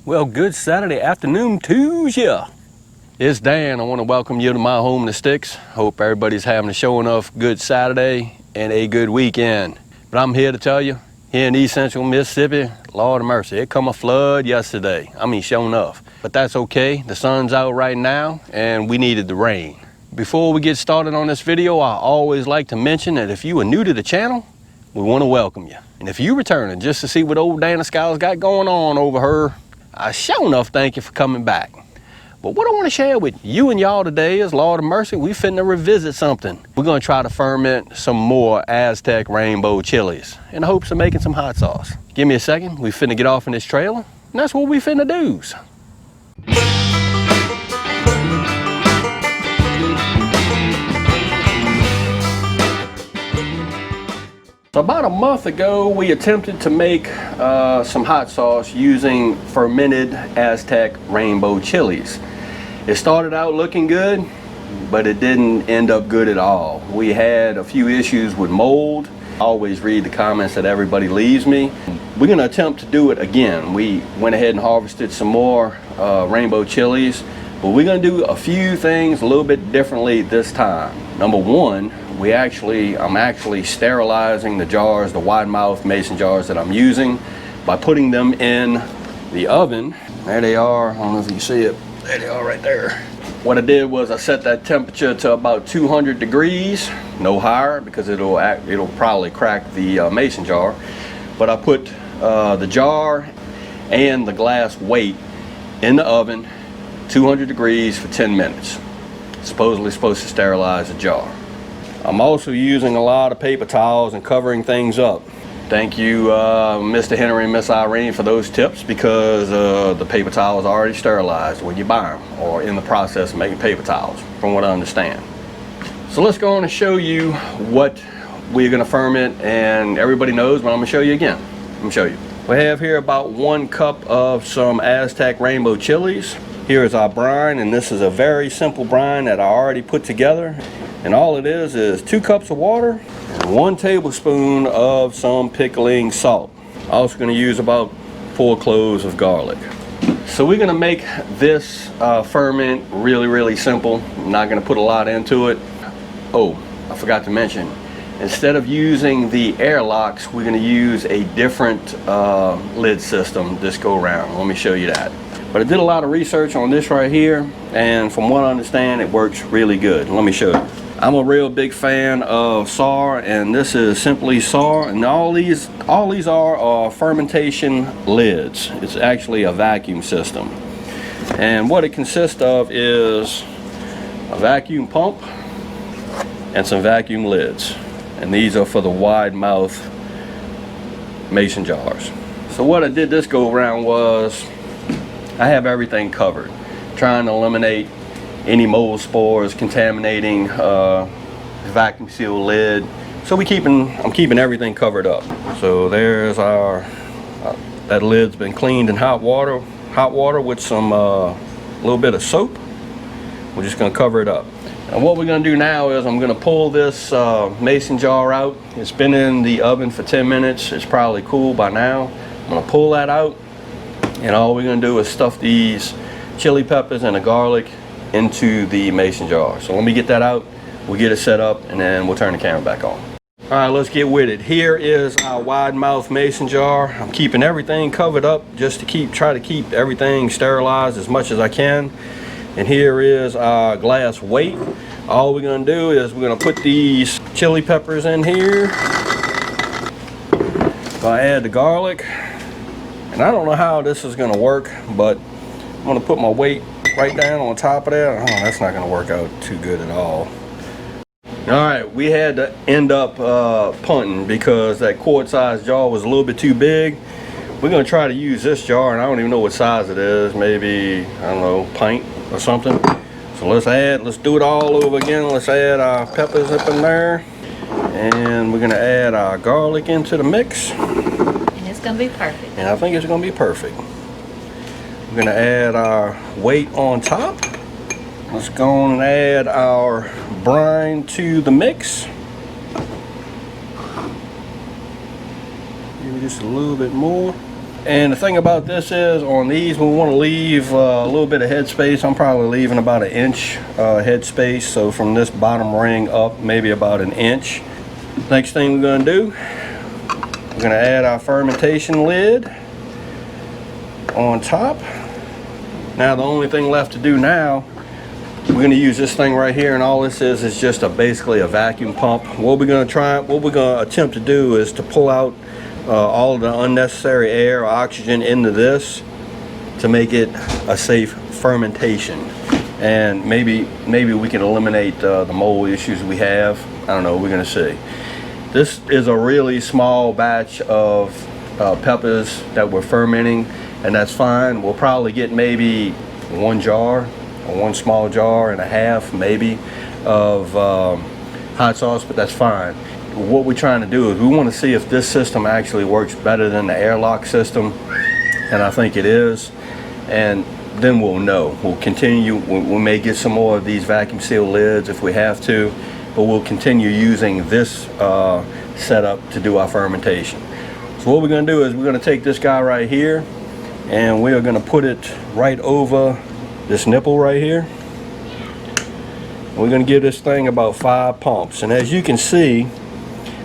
Well, good Saturday afternoon to ya. It's Dan. I want to welcome you to my home in the sticks. Hope everybody's having a show enough good Saturday and a good weekend. But I'm here to tell you, here in East Central Mississippi, Lord of mercy, it come a flood yesterday. I mean, sure enough. But that's okay. The sun's out right now and we needed the rain. Before we get started on this video, I always like to mention that if you are new to the channel, we want to welcome you. And if you're returning just to see what old Dana Scout's got going on over her, I sure enough thank you for coming back. But what I want to share with you and y'all today is, Lord of mercy, we finna revisit something. We're gonna try to ferment some more Aztec rainbow chilies in the hopes of making some hot sauce. Give me a second, we finna get off in this trailer, and that's what we finna do. So about a month ago, we attempted to make some hot sauce using fermented Aztec rainbow chilies. It started out looking good, but it didn't end up good at all. We had a few issues with mold. I always read the comments that everybody leaves me. We're gonna attempt to do it again. We went ahead and harvested some more rainbow chilies, but we're gonna do a few things a little bit differently this time. Number one, I'm actually sterilizing the jars, the wide mouth mason jars that I'm using, by putting them in the oven. There they are. I don't know if you see it. There they are right there. What I did was I set that temperature to about 200 degrees, no higher, because it'll probably crack the mason jar. But I put the jar and the glass weight in the oven, 200 degrees for 10 minutes. Supposedly supposed to sterilize the jar. I'm also using a lot of paper towels and covering things up. Thank you, Mr. Henry and Miss Irene, for those tips, because the paper towels are already sterilized when you buy them, or in the process of making paper towels, from what I understand. So let's go on and show you what we're gonna ferment, and everybody knows, but I'm gonna show you again. I'm gonna show you. We have here about 1 cup of some Aztec rainbow chilies. Here is our brine, and this is a very simple brine that I already put together. And all it is 2 cups of water and 1 tablespoon of some pickling salt. Also going to use about 4 cloves of garlic. So we're going to make this ferment really simple. I'm not going to put a lot into it. Oh, I forgot to mention, instead of using the airlocks, we're going to use a different lid system this go around. Let me show you that. But I did a lot of research on this right here, and from what I understand, it works really good. Let me show you. I'm a real big fan of SAR, and this is simply SAR, and all these are fermentation lids. It's actually a vacuum system, and what it consists of is a vacuum pump and some vacuum lids, and these are for the wide mouth mason jars. So what I did this go around was I have everything covered, trying to eliminate any mold spores contaminating vacuum seal lid. So I'm keeping everything covered up. So there's our that lid's been cleaned in hot water with some little bit of soap. We're just going to cover it up. And what we're going to do now is I'm going to pull this mason jar out. It's been in the oven for 10 minutes. It's probably cool by now. I'm going to pull that out, and all we're going to do is stuff these chili peppers and the garlic into the mason jar. So let me get that out, we'll get it set up, and then we'll turn the camera back on. All right, let's get with it. Here is our wide mouth mason jar. I'm keeping everything covered up just to try to keep everything sterilized as much as I can. And here is our glass weight. All we're gonna do is we're gonna put these chili peppers in here. So I add the garlic, and I don't know how this is gonna work, but I'm gonna put my weight right down on top of that. Oh, that's not going to work out too good at all. Alright, we had to end up punting because that quart-sized jar was a little bit too big. We're going to try to use this jar, and I don't even know what size it is. Maybe, I don't know, pint or something. So let's do it all over again. Let's add our peppers up in there. And we're going to add our garlic into the mix. And it's going to be perfect. And I think it's going to be perfect. We're going to add our weight on top. Let's go on and add our brine to the mix. Maybe just a little bit more. And the thing about this is, on these we want to leave a little bit of head space. I'm probably leaving about 1 inch head space, so from this bottom ring up maybe about 1 inch. Next thing we're going to do, we're going to add our fermentation lid on top. Now the only thing left to do now, we're going to use this thing right here, and all this is just basically a vacuum pump. What we're going to attempt to do is to pull out all of the unnecessary air or oxygen into this to make it a safe fermentation, and maybe we can eliminate the mold issues we have. I don't know, we're going to see. This is a really small batch of peppers that we're fermenting, and that's fine. We'll probably get maybe 1 jar or 1 small jar and a half maybe of hot sauce, but that's fine. What we're trying to do is we want to see if this system actually works better than the airlock system, and I think it is, and then we'll know. We'll continue. We may get some more of these vacuum seal lids if we have to, but we'll continue using this setup to do our fermentation. So what we're going to do is we're going to take this guy right here, and we are going to put it right over this nipple right here. We're going to give this thing about 5 pumps, and as you can see,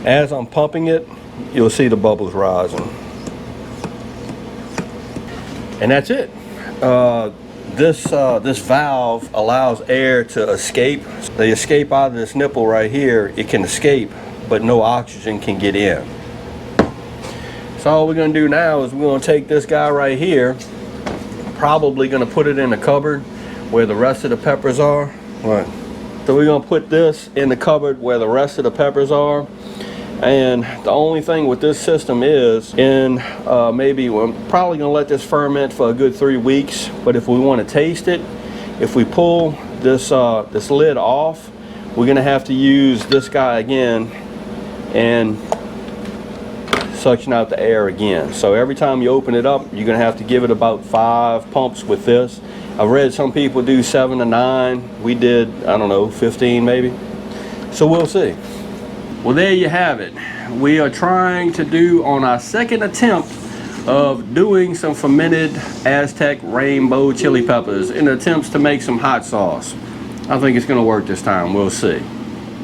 as I'm pumping it, you'll see the bubbles rising. And that's it. This valve allows air to escape. They escape out of this nipple right here. It can escape, but no oxygen can get in. So all we're going to do now is we're going to take this guy right here, probably going to put it in the cupboard where the rest of the peppers are. Right. So we're going to put this in the cupboard where the rest of the peppers are. And the only thing with this system is, we're probably going to let this ferment for a good 3 weeks. But if we want to taste it, if we pull this this lid off, we're going to have to use this guy again and suction out the air again. So every time you open it up, you're going to have to give it about 5 pumps with this. I've read some people do 7 to 9. We did, I don't know, 15 maybe. So we'll see. Well, there you have it. We are trying to do on our second attempt of doing some fermented Aztec rainbow chili peppers in attempts to make some hot sauce. I think it's going to work this time. We'll see.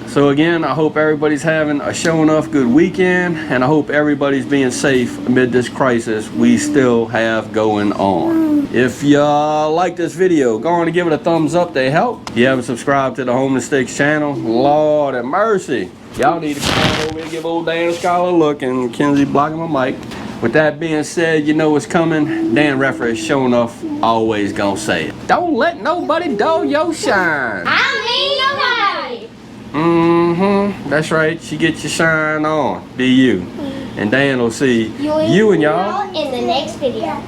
So again, I hope everybody's having a show enough good weekend, and I hope everybody's being safe amid this crisis we still have going on. If you like this video, go on and give it a thumbs up, they help. If you haven't subscribed to the Home and Sticks channel, Lord have mercy. Y'all need to come over and give old Dan a scholar a look, and Kenzie blocking my mic. With that being said, you know what's coming. Dan Reffer is showing off, always gonna say it. Don't let nobody dull your shine. I don't need nobody. That's right. She gets your shine on. Be you. And Dan will see you and y'all in the next video.